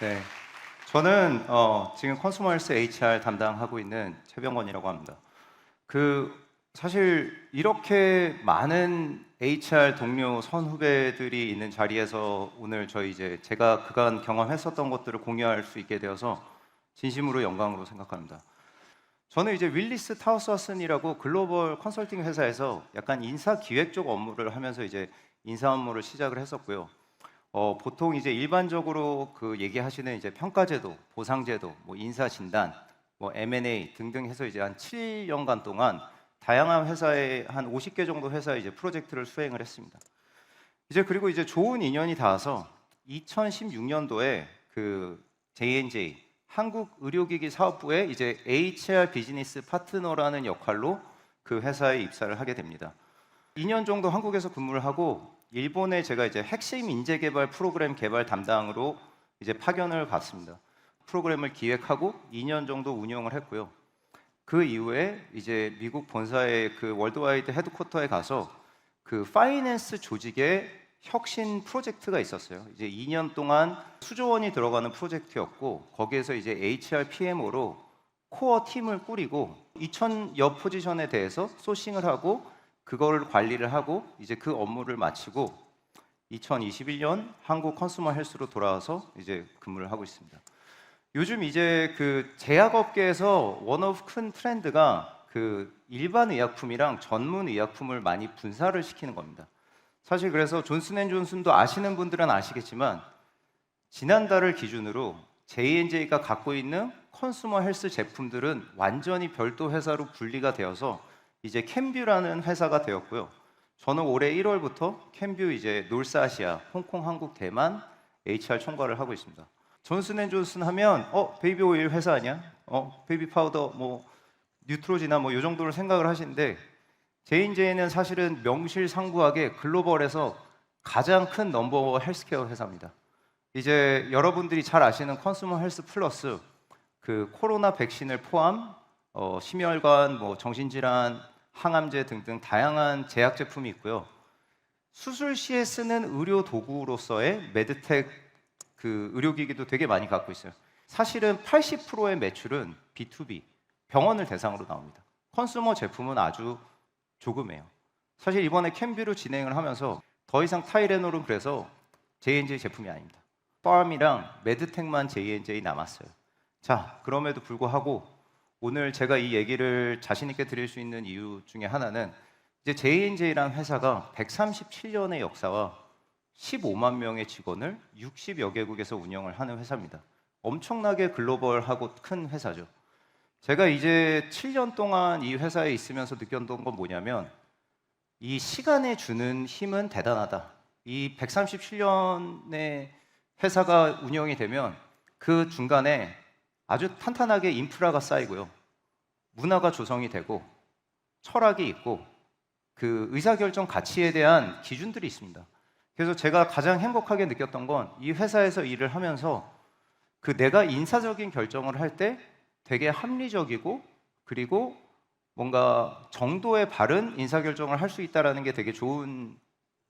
네, 저는 지금 컨슈머 헬스 HR 담당하고 있는 최병건이라고 합니다. 그 사실 이렇게 많은 HR 동료 선후배들이 있는 자리에서 오늘 저희 제가 그간 경험했었던 것들을 공유할 수 있게 되어서 진심으로 영광으로 생각합니다. 저는 윌리스 타우스 왓슨이라고 글로벌 컨설팅 회사에서 약간 인사 기획 쪽 업무를 하면서 인사 업무를 시작을 했었고요. 보통 일반적으로 그 얘기하시는 평가제도, 보상제도, 뭐 인사진단, 뭐 M&A 등등 해서 한 7년간 동안 다양한 회사에 한 50개 정도 회사에 프로젝트를 수행을 했습니다. 그리고 좋은 인연이 닿아서 2016년도에 그 J&J 한국의료기기 사업부의 HR 비즈니스 파트너라는 역할로 그 회사에 입사를 하게 됩니다. 2년 정도 한국에서 근무를 하고 일본에 제가 핵심 인재 개발 프로그램 개발 담당으로 파견을 갔습니다. 프로그램을 기획하고 2년 정도 운영을 했고요. 그 이후에 미국 본사의 그 월드와이드 헤드쿼터에 가서 그 파이낸스 조직의 혁신 프로젝트가 있었어요. 2년 동안 수조 원이 들어가는 프로젝트였고 거기에서 HR PMO로 코어 팀을 꾸리고 2,000여 포지션에 대해서 소싱을 하고 그거를 관리를 하고 그 업무를 마치고 2021년 한국 컨슈머 헬스로 돌아와서 근무를 하고 있습니다. 요즘 그 제약업계에서 원 오브 큰 트렌드가 그 일반 의약품이랑 전문 의약품을 많이 분사를 시키는 겁니다. 사실 그래서 존슨앤존슨도 아시는 분들은 아시겠지만 지난달을 기준으로 J&J가 갖고 있는 컨슈머 헬스 제품들은 완전히 별도 회사로 분리가 되어서 캔뷰라는 회사가 되었고요. 저는 올해 1월부터 캔뷰 놀스아시아, 홍콩, 한국, 대만 HR 총괄을 하고 있습니다. 존슨앤존슨 하면 베이비 오일 회사 아니야? 베이비 파우더 뭐 뉴트로지나 뭐 이 정도로 생각을 하시는데 J&J는 사실은 명실상부하게 글로벌에서 가장 큰 넘버원 헬스케어 회사입니다. 여러분들이 잘 아시는 컨슈머 헬스 플러스 그 코로나 백신을 포함 심혈관, 뭐 정신질환, 항암제 등등 다양한 제약 제품이 있고요. 수술 시에 쓰는 의료 도구로서의 메드텍 그 의료기기도 되게 많이 갖고 있어요. 사실은 80%의 매출은 B2B, 병원을 대상으로 나옵니다. 컨슈머 제품은 아주 조금해요. 사실 이번에 캔뷰로 진행을 하면서 더 이상 타이레놀은 그래서 J&J 제품이 아닙니다. 팜이랑 메드텍만 J&J 남았어요. 자, 그럼에도 불구하고 오늘 제가 이 얘기를 자신 있게 드릴 수 있는 이유 중에 하나는 J&J라는 회사가 137년의 역사와 15만 명의 직원을 60여 개국에서 운영을 하는 회사입니다. 엄청나게 글로벌하고 큰 회사죠. 제가 7년 동안 이 회사에 있으면서 느꼈던 건 뭐냐면 이 시간에 주는 힘은 대단하다. 이 137년의 회사가 운영이 되면 그 중간에 아주 탄탄하게 인프라가 쌓이고요. 문화가 조성이 되고 철학이 있고 그 의사결정 가치에 대한 기준들이 있습니다. 그래서 제가 가장 행복하게 느꼈던 건 이 회사에서 일을 하면서 그 내가 인사적인 결정을 할 때 되게 합리적이고 그리고 뭔가 정도의 바른 인사결정을 할 수 있다는 게 되게 좋은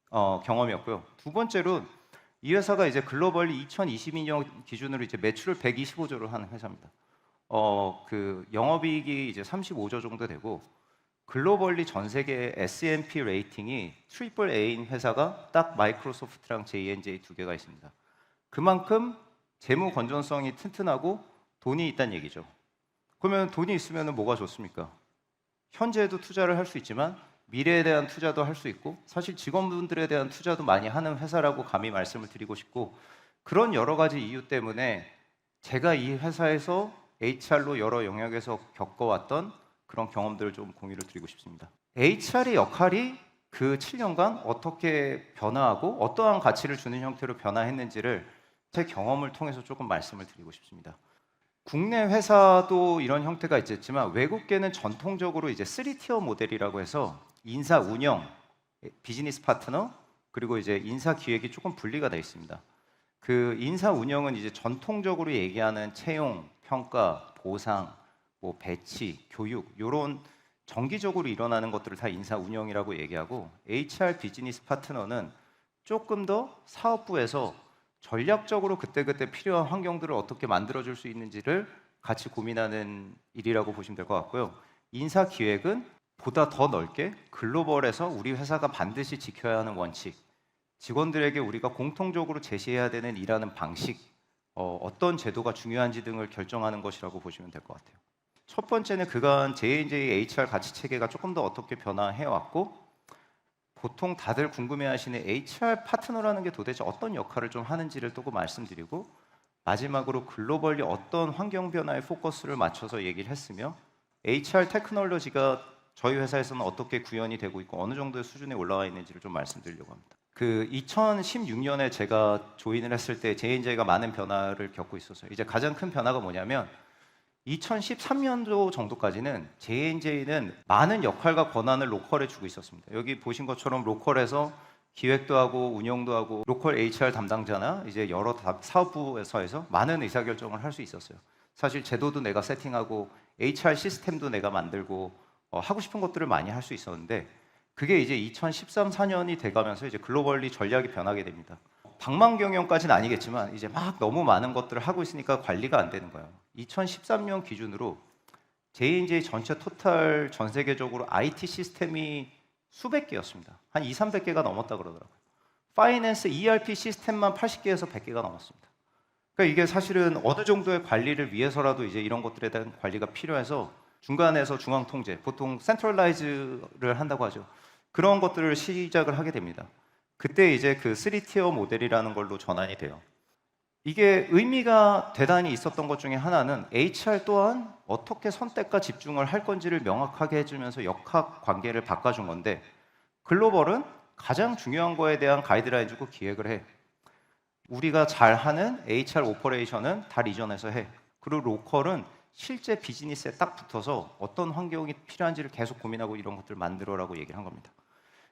경험이었고요. 두 번째로 이 회사가 글로벌리 2022년 기준으로 매출을 125조로 하는 회사입니다. 그 영업이익이 35조 정도 되고 글로벌리 전 세계 S&P 레이팅이 트리플 A인 회사가 딱 마이크로소프트랑 J&J 두 개가 있습니다. 그만큼 재무 건전성이 튼튼하고 돈이 있다는 얘기죠. 그러면 돈이 있으면 뭐가 좋습니까? 현재에도 투자를 할 수 있지만 미래에 대한 투자도 할 수 있고 사실 직원분들에 대한 투자도 많이 하는 회사라고 감히 말씀을 드리고 싶고 그런 여러 가지 이유 때문에 제가 이 회사에서 HR로 여러 영역에서 겪어왔던 그런 경험들을 좀 공유를 드리고 싶습니다. HR의 역할이 그 7년간 어떻게 변화하고 어떠한 가치를 주는 형태로 변화했는지를 제 경험을 통해서 조금 말씀을 드리고 싶습니다. 국내 회사도 이런 형태가 있겠지만 외국계는 전통적으로 3티어 모델이라고 해서 인사 운영, 비즈니스 파트너, 그리고 인사 기획이 조금 분리가 되어 있습니다. 그 인사 운영은 전통적으로 얘기하는 채용, 평가, 보상, 뭐 배치, 교육 이런 정기적으로 일어나는 것들을 다 인사 운영이라고 얘기하고 HR 비즈니스 파트너는 조금 더 사업부에서 전략적으로 그때그때 필요한 환경들을 어떻게 만들어줄 수 있는지를 같이 고민하는 일이라고 보시면 될 것 같고요. 인사 기획은 보다 더 넓게 글로벌에서 우리 회사가 반드시 지켜야 하는 원칙, 직원들에게 우리가 공통적으로 제시해야 되는 일하는 방식, 어떤 제도가 중요한지 등을 결정하는 것이라고 보시면 될 것 같아요. 첫 번째는 그간 J&J HR 가치 체계가 조금 더 어떻게 변화해 왔고, 보통 다들 궁금해하시는 HR 파트너라는 게 도대체 어떤 역할을 좀 하는지를 또 말씀드리고, 마지막으로 글로벌리 어떤 환경 변화에 포커스를 맞춰서 얘기를 했으며, HR 테크놀로지가 저희 회사에서는 어떻게 구현이 되고 있고 어느 정도의 수준에 올라와 있는지를 좀 말씀드리려고 합니다. 그 2016년에 제가 조인을 했을 때 J&J가 많은 변화를 겪고 있었어요. 이제 가장 큰 변화가 뭐냐면 2013년도 정도까지는 J&J는 많은 역할과 권한을 로컬에 주고 있었습니다. 여기 보신 것처럼 로컬에서 기획도 하고 운영도 하고 로컬 HR 담당자나 이제 여러 사업부에서 많은 의사결정을 할 수 있었어요. 사실 제도도 내가 세팅하고 HR 시스템도 내가 만들고 하고 싶은 것들을 많이 할 수 있었는데, 그게 이제 2013, 14년이 돼가면서 이제 글로벌리 전략이 변하게 됩니다. 방망경영까지는 아니겠지만 이제 막 너무 많은 것들을 하고 있으니까 관리가 안 되는 거예요. 2013년 기준으로 J&J 전체 토탈 전 세계적으로 IT 시스템이 수백 개였습니다. 한 2, 300개가 넘었다 그러더라고요. 파이낸스 ERP 시스템만 80개에서 100개가 넘었습니다. 그러니까 이게 사실은 어느 정도의 관리를 위해서라도 이제 이런 것들에 대한 관리가 필요해서 중간에서 중앙 통제, 보통 센트럴라이즈를 한다고 하죠. 그런 것들을 시작을 하게 됩니다. 그때 이제 그 3티어 모델이라는 걸로 전환이 돼요. 이게 의미가 대단히 있었던 것 중에 하나는 HR 또한 어떻게 선택과 집중을 할 건지를 명확하게 해주면서 역학 관계를 바꿔준 건데, 글로벌은 가장 중요한 거에 대한 가이드라인 주고 기획을 해. 우리가 잘하는 HR 오퍼레이션은 다 리전에서 해. 그리고 로컬은 실제 비즈니스에 딱 붙어서 어떤 환경이 필요한지를 계속 고민하고 이런 것들을 만들어라고 얘기를 한 겁니다.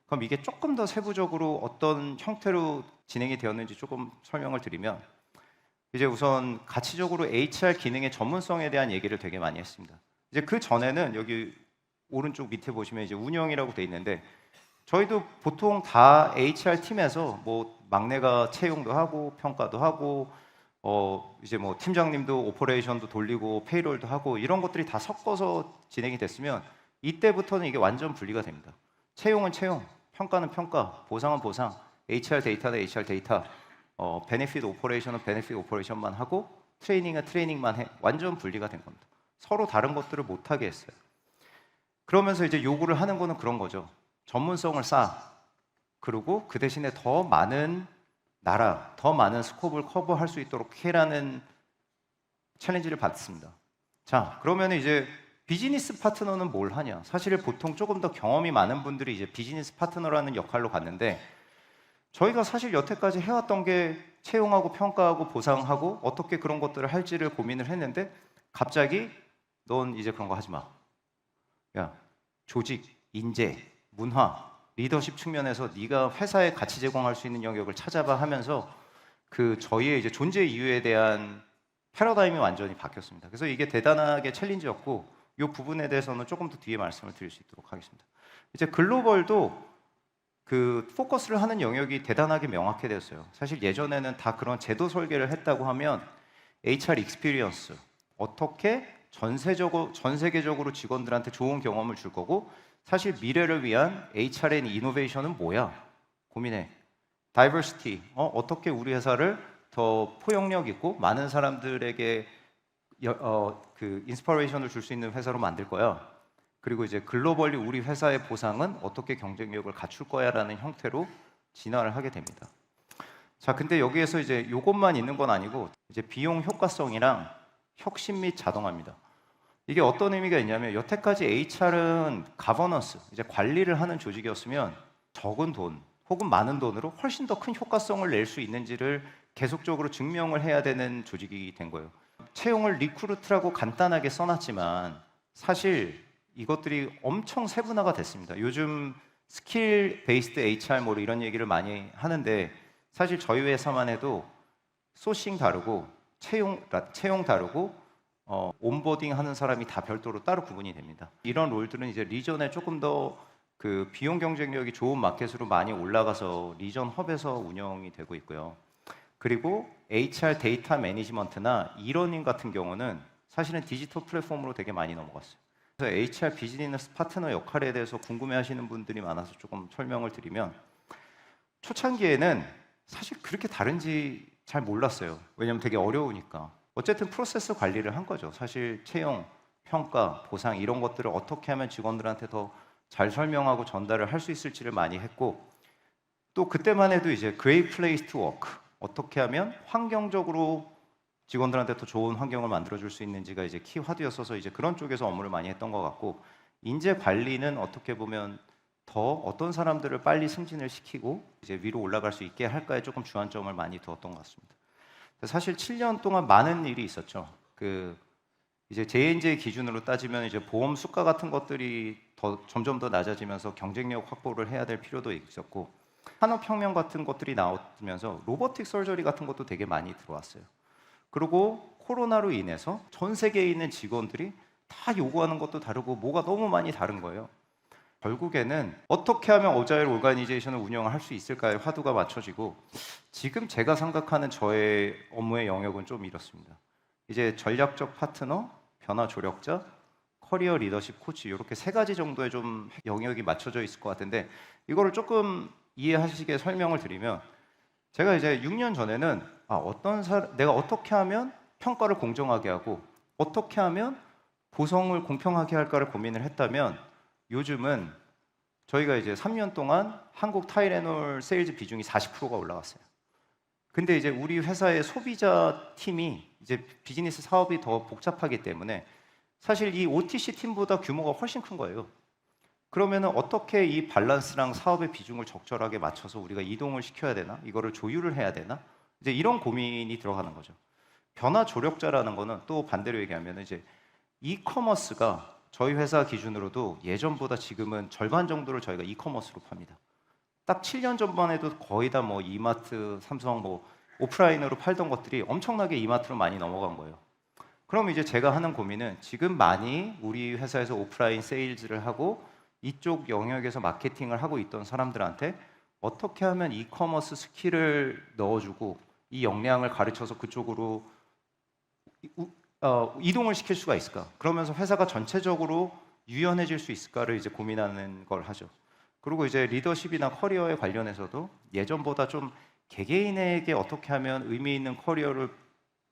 그럼 이게 조금 더 세부적으로 어떤 형태로 진행이 되었는지 조금 설명을 드리면, 이제 우선 가치적으로 HR 기능의 전문성에 대한 얘기를 되게 많이 했습니다. 이제 그 전에는 여기 오른쪽 밑에 보시면 이제 운영이라고 돼 있는데, 저희도 보통 다 HR 팀에서 뭐 막내가 채용도 하고 평가도 하고 이제 뭐 팀장님도 오퍼레이션도 돌리고 페이롤도 하고 이런 것들이 다 섞어서 진행이 됐으면 이때부터는 이게 완전 분리가 됩니다. 채용은 채용, 평가는 평가, 보상은 보상, HR 데이터는 HR 데이터, 베네핏 오퍼레이션은 베네핏 오퍼레이션만 하고 트레이닝은 트레이닝만 해. 완전 분리가 된 겁니다. 서로 다른 것들을 못하게 했어요. 그러면서 이제 요구를 하는 거는 그런 거죠. 전문성을 쌓아. 그리고 그 대신에 더 많은 나라, 더 많은 스코프를 커버할 수 있도록 해라는 챌린지를 받습니다. 자, 그러면 이제 비즈니스 파트너는 뭘 하냐? 사실 보통 조금 더 경험이 많은 분들이 이제 비즈니스 파트너라는 역할로 갔는데, 저희가 사실 여태까지 해왔던 게 채용하고 평가하고 보상하고 어떻게 그런 것들을 할지를 고민을 했는데, 갑자기 넌 이제 그런 거 하지 마. 야, 조직, 인재, 문화, 리더십 측면에서 네가 회사에 가치 제공할 수 있는 영역을 찾아봐 하면서 그 저희의 이제 존재 이유에 대한 패러다임이 완전히 바뀌었습니다. 그래서 이게 대단하게 챌린지였고, 이 부분에 대해서는 조금 더 뒤에 말씀을 드릴 수 있도록 하겠습니다. 이제 글로벌도 그 포커스를 하는 영역이 대단하게 명확해졌어요. 사실 예전에는 다 그런 제도 설계를 했다고 하면 HR 익스피리언스, 어떻게 전 세계적으로 직원들한테 좋은 경험을 줄 거고, 사실 미래를 위한 HRN 이노베이션은 뭐야? 고민해. 다이버시티, 어떻게 우리 회사를 더 포용력 있고 많은 사람들에게 그 인스퍼레이션을 줄 수 있는 회사로 만들 거야. 그리고 이제 글로벌리 우리 회사의 보상은 어떻게 경쟁력을 갖출 거야라는 형태로 진화를 하게 됩니다. 자, 근데 여기에서 이제 이것만 있는 건 아니고 이제 비용 효과성이랑 혁신 및 자동화입니다. 이게 어떤 의미가 있냐면, 여태까지 HR은 가버넌스, 이제 관리를 하는 조직이었으면 적은 돈 혹은 많은 돈으로 훨씬 더 큰 효과성을 낼 수 있는지를 계속적으로 증명을 해야 되는 조직이 된 거예요. 채용을 리크루트라고 간단하게 써놨지만 사실 이것들이 엄청 세분화가 됐습니다. 요즘 스킬 베이스드 HR 뭐 이런 얘기를 많이 하는데, 사실 저희 회사만 해도 소싱 다르고 채용 다르고 온보딩 하는 사람이 다 별도로 따로 구분이 됩니다. 이런 롤들은 이제 리전에 조금 더 그 비용 경쟁력이 좋은 마켓으로 많이 올라가서 리전 헙에서 운영이 되고 있고요. 그리고 HR 데이터 매니지먼트나 이러닝 같은 경우는 사실은 디지털 플랫폼으로 되게 많이 넘어갔어요. 그래서 HR 비즈니스 파트너 역할에 대해서 궁금해하시는 분들이 많아서 조금 설명을 드리면, 초창기에는 사실 그렇게 다른지 잘 몰랐어요. 왜냐면 되게 어려우니까. 어쨌든 프로세스 관리를 한 거죠. 사실 채용, 평가, 보상 이런 것들을 어떻게 하면 직원들한테 더 잘 설명하고 전달을 할 수 있을지를 많이 했고, 또 그때만 해도 이제 Great Place to Work, 어떻게 하면 환경적으로 직원들한테 더 좋은 환경을 만들어줄 수 있는지가 이제 키워드였어서 이제 그런 쪽에서 업무를 많이 했던 것 같고, 인재 관리는 어떻게 보면 더 어떤 사람들을 빨리 승진을 시키고 이제 위로 올라갈 수 있게 할까에 조금 주안점을 많이 두었던 것 같습니다. 사실 7년 동안 많은 일이 있었죠. 이제 J&J 기준으로 따지면 이제 보험 수가 같은 것들이 점점 더 낮아지면서 경쟁력 확보를 해야 될 필요도 있었고, 산업혁명 같은 것들이 나오면서 로보틱 서저리 같은 것도 되게 많이 들어왔어요. 그리고 코로나로 인해서 전 세계에 있는 직원들이 다 요구하는 것도 다르고 뭐가 너무 많이 다른 거예요. 결국에는 어떻게 하면 어자일 오가니제이션을 운영을 할 수 있을까에 화두가 맞춰지고, 지금 제가 생각하는 저의 업무의 영역은 좀 이렇습니다. 이제 전략적 파트너, 변화 조력자, 커리어 리더십 코치, 이렇게 세 가지 정도의 좀 영역이 맞춰져 있을 것 같은데, 이거를 조금 이해하시게 설명을 드리면, 제가 이제 6년 전에는 내가 어떻게 하면 평가를 공정하게 하고 어떻게 하면 보상을 공평하게 할까를 고민을 했다면, 요즘은 저희가 이제 3년 동안 한국 타이레놀 세일즈 비중이 40%가 올라갔어요. 근데 이제 우리 회사의 소비자 팀이 이제 비즈니스 사업이 더 복잡하기 때문에 사실 이 OTC 팀보다 규모가 훨씬 큰 거예요. 그러면은 어떻게 이 밸런스랑 사업의 비중을 적절하게 맞춰서 우리가 이동을 시켜야 되나? 이거를 조율을 해야 되나? 이제 이런 고민이 들어가는 거죠. 변화 조력자라는 거는 또 반대로 얘기하면 이제 이커머스가 저희 회사 기준으로도 예전보다 지금은 절반 정도를 저희가 이커머스로 팝니다. 딱 7년 전만 해도 거의 다 뭐 이마트, 삼성 뭐 오프라인으로 팔던 것들이 엄청나게 이마트로 많이 넘어간 거예요. 그럼 이제 제가 하는 고민은, 지금 많이 우리 회사에서 오프라인 세일즈를 하고 이쪽 영역에서 마케팅을 하고 있던 사람들한테 어떻게 하면 이커머스 스킬을 넣어주고 이 역량을 가르쳐서 그쪽으로 이동을 시킬 수가 있을까? 그러면서 회사가 전체적으로 유연해질 수 있을까를 이제 고민하는 걸 하죠. 그리고 이제 리더십이나 커리어에 관련해서도 예전보다 좀 개개인에게 어떻게 하면 의미 있는 커리어를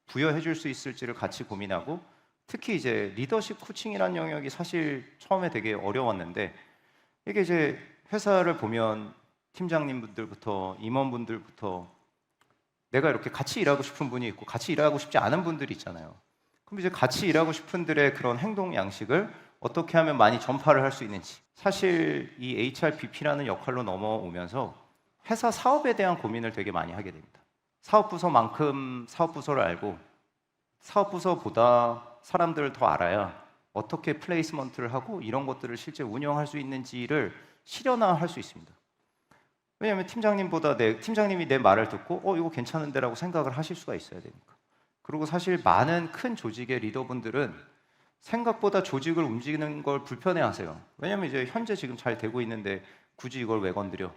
부여해 줄 수 있을지를 같이 고민하고, 특히 이제 리더십 코칭이라는 영역이 사실 처음에 되게 어려웠는데, 이게 이제 회사를 보면 팀장님분들부터 임원분들부터 내가 이렇게 같이 일하고 싶은 분이 있고 같이 일하고 싶지 않은 분들이 있잖아요. 그럼 이제 같이 일하고 싶은 분들의 그런 행동 양식을 어떻게 하면 많이 전파를 할 수 있는지, 사실 이 HRBP라는 역할로 넘어오면서 회사 사업에 대한 고민을 되게 많이 하게 됩니다. 사업부서만큼 사업부서를 알고 사업부서보다 사람들을 더 알아야 어떻게 플레이스먼트를 하고 이런 것들을 실제 운영할 수 있는지를 실현화할 수 있습니다. 왜냐하면 팀장님이 내 말을 듣고 이거 괜찮은데라고 생각을 하실 수가 있어야 되니까. 그리고 사실 많은 큰 조직의 리더분들은 생각보다 조직을 움직이는 걸 불편해하세요. 왜냐하면 이제 현재 지금 잘 되고 있는데 굳이 이걸 왜 건드려?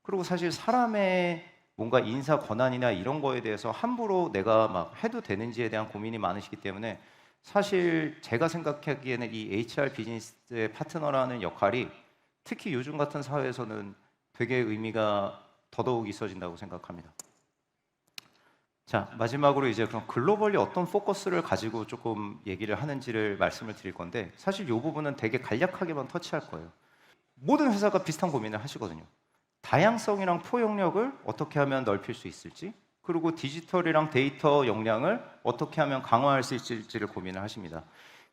그리고 사실 사람의 뭔가 인사 권한이나 이런 거에 대해서 함부로 내가 막 해도 되는지에 대한 고민이 많으시기 때문에, 사실 제가 생각하기에는 이 HR 비즈니스의 파트너라는 역할이 특히 요즘 같은 사회에서는 되게 의미가 더더욱 있어진다고 생각합니다. 자, 마지막으로 이제 그럼 글로벌리 어떤 포커스를 가지고 조금 얘기를 하는지를 말씀을 드릴 건데, 사실 이 부분은 되게 간략하게만 터치할 거예요. 모든 회사가 비슷한 고민을 하시거든요. 다양성이랑 포용력을 어떻게 하면 넓힐 수 있을지, 그리고 디지털이랑 데이터 역량을 어떻게 하면 강화할 수 있을지를 고민을 하십니다.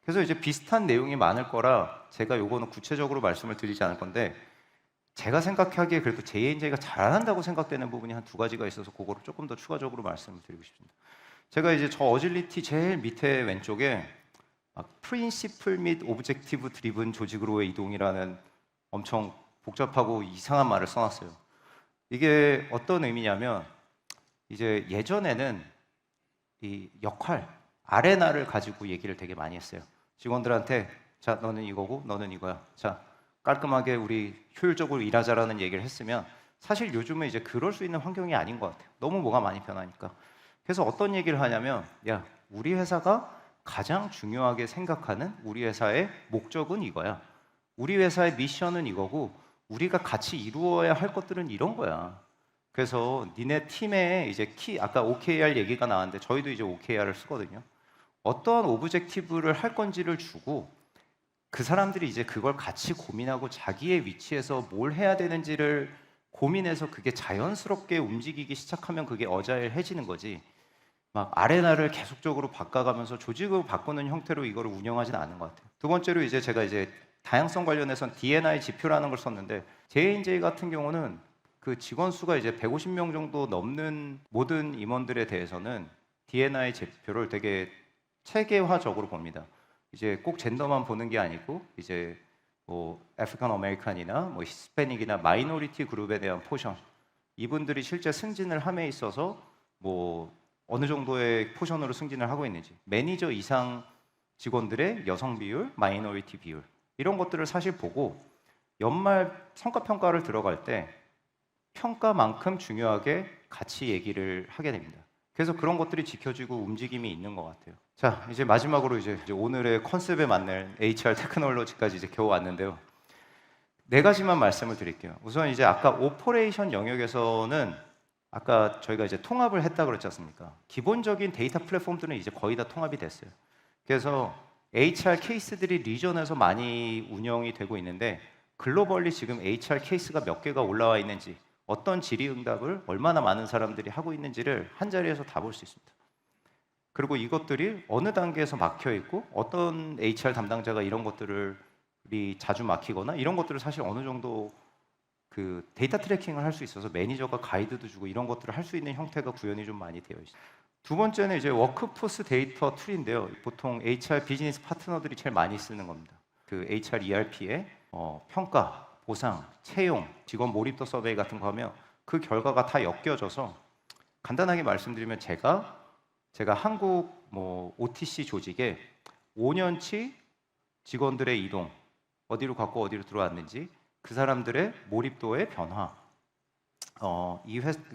그래서 이제 비슷한 내용이 많을 거라 제가 요거는 구체적으로 말씀을 드리지 않을 건데, 제가 생각하기에 그래도 J&J가 잘한다고 생각되는 부분이 한 두 가지가 있어서 그거를 조금 더 추가적으로 말씀을 드리고 싶습니다. 제가 이제 저 어질리티 제일 밑에 왼쪽에 프린시플 및 오브젝티브 드리븐 조직으로의 이동이라는 엄청 복잡하고 이상한 말을 써놨어요. 이게 어떤 의미냐면, 이제 예전에는 이 역할, 아레나를 가지고 얘기를 되게 많이 했어요. 직원들한테 자, 너는 이거고 너는 이거야. 자, 깔끔하게 우리 효율적으로 일하자라는 얘기를 했으면 사실 요즘은 이제 그럴 수 있는 환경이 아닌 것 같아요. 너무 뭐가 많이 변하니까. 그래서 어떤 얘기를 하냐면, 야, 우리 회사가 가장 중요하게 생각하는 우리 회사의 목적은 이거야. 우리 회사의 미션은 이거고, 우리가 같이 이루어야 할 것들은 이런 거야. 그래서 니네 팀의 이제 아까 OKR 얘기가 나왔는데 저희도 이제 OKR을 쓰거든요. 어떠한 오브젝티브를 할 건지를 주고 그 사람들이 이제 그걸 같이 고민하고 자기의 위치에서 뭘 해야 되는지를 고민해서 그게 자연스럽게 움직이기 시작하면 그게 어자일해지는 거지. 막 아레나를 계속적으로 바꿔가면서 조직을 바꾸는 형태로 이거를 운영하지는 않는 것 같아요. 두 번째로 이제 제가 이제 다양성 관련해서는 D&I 지표라는 걸 썼는데 J&J 같은 경우는 그 직원 수가 이제 150명 정도 넘는 모든 임원들에 대해서는 D&I 지표를 되게 체계화적으로 봅니다. 이제 꼭 젠더만 보는 게 아니고 이제 뭐 아프리칸 아메리칸이나 뭐 히스패닉이나 마이너리티 그룹에 대한 포션 이분들이 실제 승진을 함에 있어서 뭐 어느 정도의 포션으로 승진을 하고 있는지 매니저 이상 직원들의 여성 비율, 마이너리티 비율 이런 것들을 사실 보고 연말 성과 평가를 들어갈 때 평가만큼 중요하게 같이 얘기를 하게 됩니다. 그래서 그런 것들이 지켜지고 움직임이 있는 것 같아요. 자, 이제 마지막으로 이제 오늘의 컨셉에 맞는 HR 테크놀로지까지 이제 겨우 왔는데요. 네 가지만 말씀을 드릴게요. 우선 이제 아까 오퍼레이션 영역에서는 아까 저희가 이제 통합을 했다 그랬지 않습니까? 기본적인 데이터 플랫폼들은 이제 거의 다 통합이 됐어요. 그래서 HR 케이스들이 리전에서 많이 운영이 되고 있는데 글로벌리 지금 HR 케이스가 몇 개가 올라와 있는지 어떤 질의응답을 얼마나 많은 사람들이 하고 있는지를 한 자리에서 다 볼 수 있습니다. 그리고 이것들이 어느 단계에서 막혀 있고 어떤 HR 담당자가 이런 것들을 자주 막히거나 이런 것들을 사실 어느 정도 그 데이터 트래킹을 할 수 있어서 매니저가 가이드도 주고 이런 것들을 할 수 있는 형태가 구현이 좀 많이 되어 있어요. 두 번째는 이제 워크포스 데이터 툴인데요. 보통 HR 비즈니스 파트너들이 제일 많이 쓰는 겁니다. 그 HR ERP에 평가, 보상, 채용, 직원 몰입도 서베이 같은 거 하면 그 결과가 다 엮여져서 간단하게 말씀드리면 제가 한국 뭐 OTC 조직에 5년치 직원들의 이동, 어디로 갔고 어디로 들어왔는지 그 사람들의 몰입도의 변화,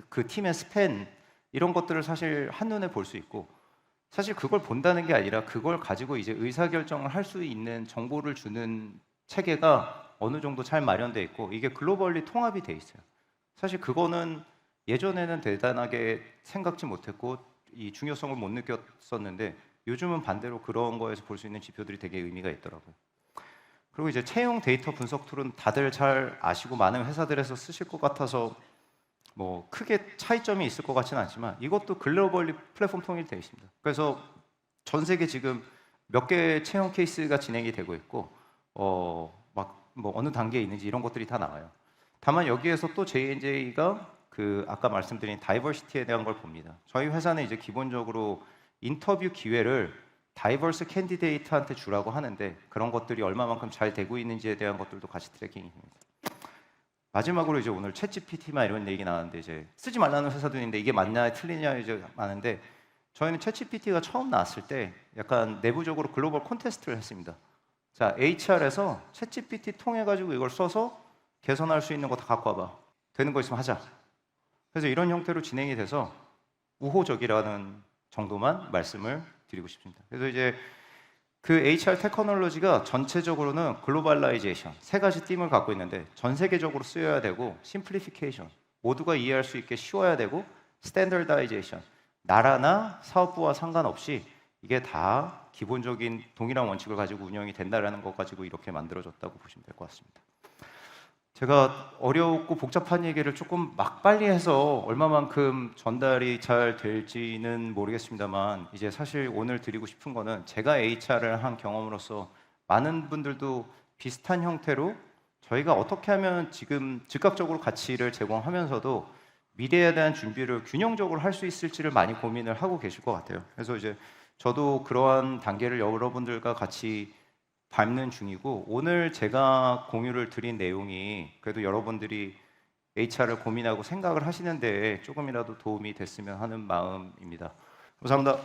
그 팀의 스팬 이런 것들을 사실 한눈에 볼 수 있고 사실 그걸 본다는 게 아니라 그걸 가지고 이제 의사결정을 할 수 있는 정보를 주는 체계가 어느 정도 잘 마련돼 있고 이게 글로벌리 통합이 돼 있어요. 사실 그거는 예전에는 대단하게 생각지 못했고 이 중요성을 못 느꼈었는데 요즘은 반대로 그런 거에서 볼 수 있는 지표들이 되게 의미가 있더라고요. 그리고 이제 채용 데이터 분석 툴은 다들 잘 아시고 많은 회사들에서 쓰실 것 같아서 뭐 크게 차이점이 있을 것 같지는 않지만 이것도 글로벌리 플랫폼 통일이 되어 있습니다. 그래서 전 세계 지금 몇 개의 채용 케이스가 진행이 되고 있고 막 뭐 어느 단계에 있는지 이런 것들이 다 나와요. 다만 여기에서 또 J&J가 그 아까 말씀드린 다이버시티에 대한 걸 봅니다. 저희 회사는 이제 기본적으로 인터뷰 기회를 다이버스 캔디데이트한테 주라고 하는데 그런 것들이 얼마만큼 잘 되고 있는지에 대한 것들도 같이 트래킹이 됩니다. 마지막으로 이제 오늘 챗GPT만 이런 얘기 나왔는데 이제 쓰지 말라는 회사도 있는데 이게 맞냐 틀리냐 이제 많은데 저희는 챗GPT가 처음 나왔을 때 약간 내부적으로 글로벌 콘테스트를 했습니다. 자, HR에서 챗GPT 통해 가지고 이걸 써서 개선할 수 있는 거 다 갖고 와봐. 되는 거 있으면 하자. 그래서 이런 형태로 진행이 돼서 우호적이라는 정도만 말씀을 드리고 싶습니다. 그래서 이제 그 HR 테크놀로지가 전체적으로는 글로벌라이제이션 세 가지 띠을 갖고 있는데 전 세계적으로 쓰여야 되고 심플리피케이션 모두가 이해할 수 있게 쉬워야 되고 스탠더다이제이션 나라나 사업부와 상관없이 이게 다 기본적인 동일한 원칙을 가지고 운영이 된다라는 것 가지고 이렇게 만들어졌다고 보시면 될 것 같습니다. 제가 어렵고 복잡한 얘기를 조금 막 빨리 해서 얼마만큼 전달이 잘 될지는 모르겠습니다만 이제 사실 오늘 드리고 싶은 거는 제가 HR을 한 경험으로서 많은 분들도 비슷한 형태로 저희가 어떻게 하면 지금 즉각적으로 가치를 제공하면서도 미래에 대한 준비를 균형적으로 할 수 있을지를 많이 고민을 하고 계실 것 같아요. 그래서 이제 저도 그러한 단계를 여러분들과 같이 밟는 중이고 오늘 제가 공유를 드린 내용이 그래도 여러분들이 HR을 고민하고 생각을 하시는 데 조금이라도 도움이 됐으면 하는 마음입니다. 감사합니다.